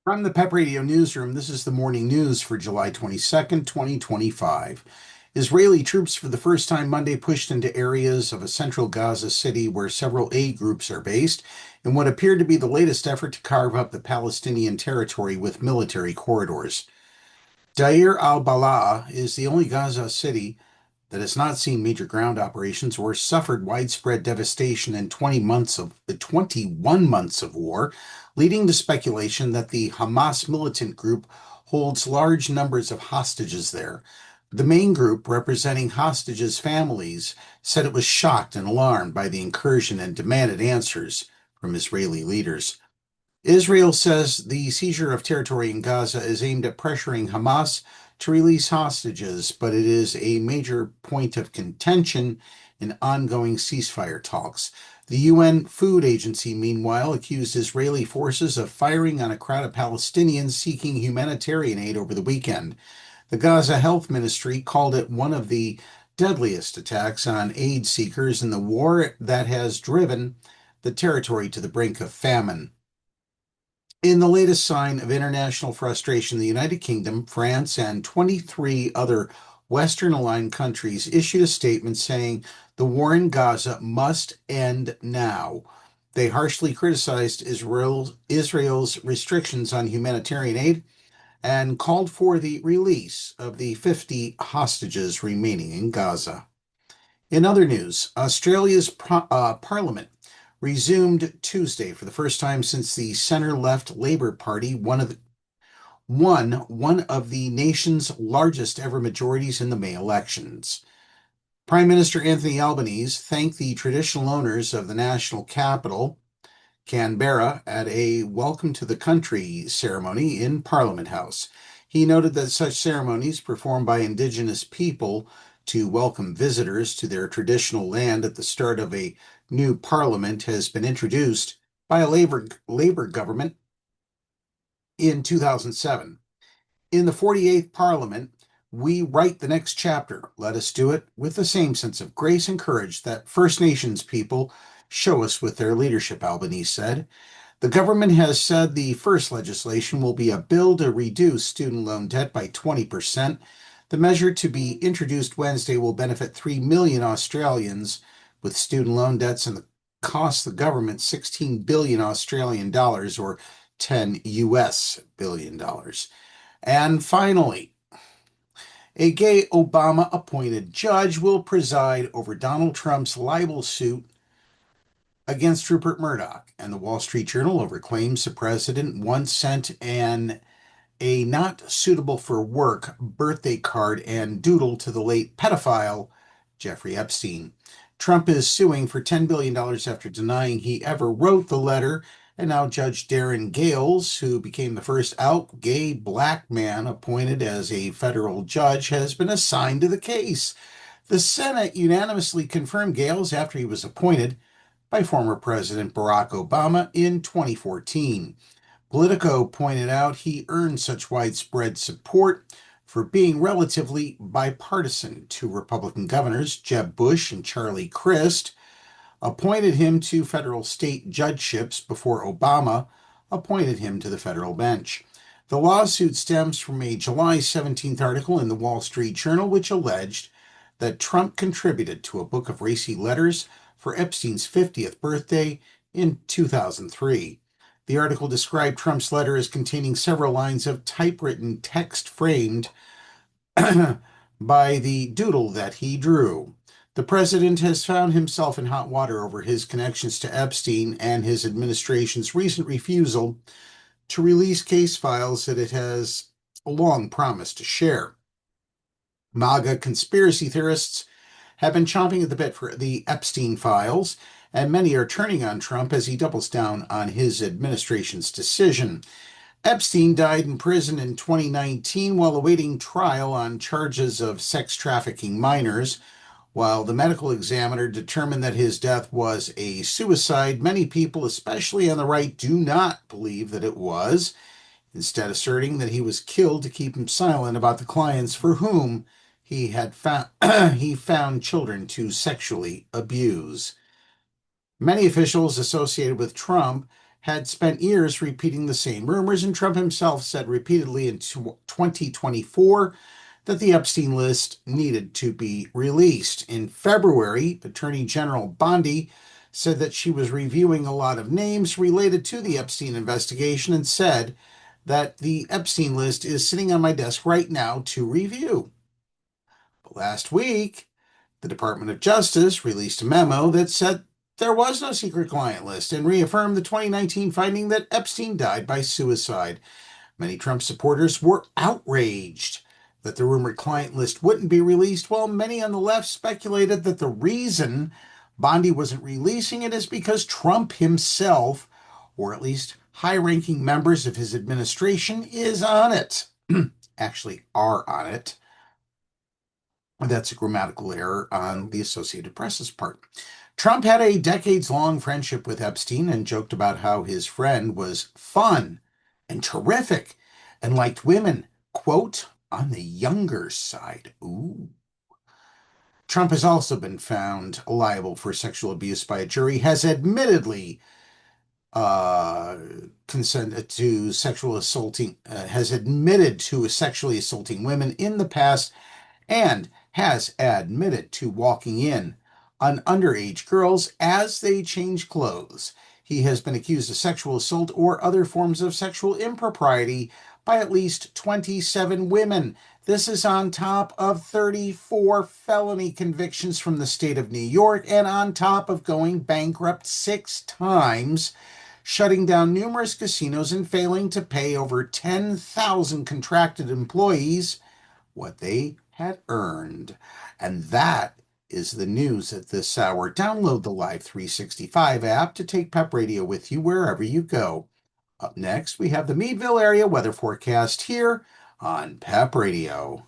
From the PEP Radio Newsroom, this is the morning news for July 22nd, 2025. Israeli troops for the first time Monday pushed into areas of a central Gaza city where several aid groups are based in what appeared to be the latest effort to carve up the Palestinian territory with military corridors. Deir al-Balah is the only Gaza city that has not seen major ground operations or suffered widespread devastation in 21 months of war, leading to speculation that the Hamas militant group holds large numbers of hostages there. The main group, representing hostages' families, said it was shocked and alarmed by the incursion and demanded answers from Israeli leaders. Israel says the seizure of territory in Gaza is aimed at pressuring Hamas to release hostages, but it is a major point of contention in ongoing ceasefire talks. The UN Food Agency, meanwhile, accused Israeli forces of firing on a crowd of Palestinians seeking humanitarian aid over the weekend. The Gaza Health Ministry called it one of the deadliest attacks on aid seekers in the war that has driven the territory to the brink of famine. In the latest sign of international frustration, the United Kingdom, France, and 23 other Western aligned countries issued a statement saying the war in Gaza must end now. They harshly criticized Israel's restrictions on humanitarian aid and called for the release of the 50 hostages remaining in Gaza. In other news, Australia's parliament resumed Tuesday for the first time since the center-left Labour Party won one of the nation's largest ever majorities in the May elections. Prime Minister Anthony Albanese thanked the traditional owners of the national capital, Canberra, at a welcome to the country ceremony in Parliament House. He noted that such ceremonies performed by Indigenous people to welcome visitors to their traditional land at the start of a new parliament has been introduced by a Labour government in 2007. In the 48th Parliament, we write the next chapter. Let us do it with the same sense of grace and courage that First Nations people show us with their leadership, Albanese said. The government has said the first legislation will be a bill to reduce student loan debt by 20%. The measure to be introduced Wednesday will benefit 3 million Australians with student loan debts and cost the government 16 billion Australian dollars or 10 US billion dollars. And finally, a gay Obama appointed judge will preside over Donald Trump's libel suit against Rupert Murdoch, and the Wall Street Journal over claims the president once sent a not suitable for work birthday card and doodle to the late pedophile Jeffrey Epstein. Trump is suing for $10 billion after denying he ever wrote the letter, and now Judge Darren Gales, who became the first out gay black man appointed as a federal judge, has been assigned to the case. The Senate unanimously confirmed Gales after he was appointed by former President Barack Obama in 2014. Politico pointed out he earned such widespread support for being relatively bipartisan. Two Republican governors, Jeb Bush and Charlie Crist, appointed him to federal state judgeships before Obama appointed him to the federal bench. The lawsuit stems from a July 17th article in the Wall Street Journal, which alleged that Trump contributed to a book of racy letters for Epstein's 50th birthday in 2003. The article described Trump's letter as containing several lines of typewritten text framed by the doodle that he drew. The president has found himself in hot water over his connections to Epstein and his administration's recent refusal to release case files that it has long promised to share. MAGA conspiracy theorists have been chomping at the bit for the Epstein files, and many are turning on Trump as he doubles down on his administration's decision. Epstein died in prison in 2019 while awaiting trial on charges of sex trafficking minors. While the medical examiner determined that his death was a suicide, many people, especially on the right, do not believe that it was, instead asserting that he was killed to keep him silent about the clients for whom he found children to sexually abuse. Many officials associated with Trump had spent years repeating the same rumors, and Trump himself said repeatedly in 2024 that the Epstein list needed to be released. In February, Attorney General Bondi said that she was reviewing a lot of names related to the Epstein investigation and said that the Epstein list is sitting on my desk right now to review. But last week, the Department of Justice released a memo that said there was no secret client list and reaffirmed the 2019 finding that Epstein died by suicide. Many Trump supporters were outraged that the rumored client list wouldn't be released, while many on the left speculated that the reason Bondi wasn't releasing it is because Trump himself, or at least high-ranking members of his administration, is on it. Actually, are on it. That's a grammatical error on the Associated Press's part. Trump had a decades-long friendship with Epstein and joked about how his friend was fun and terrific and liked women, quote, on the younger side. Ooh. Trump has also been found liable for sexual abuse by a jury, has admittedly consented to has admitted to sexually assaulting women in the past, and has admitted to walking in on underage girls as they change clothes. He has been accused of sexual assault or other forms of sexual impropriety by at least 27 women. This is on top of 34 felony convictions from the state of New York and on top of going bankrupt 6 times, shutting down numerous casinos and failing to pay over 10,000 contracted employees what they had earned. And that is the news at this hour. Download the Live 365 app to take PEP Radio with you wherever you go. Up next, we have the Meadville area weather forecast here on PEP Radio.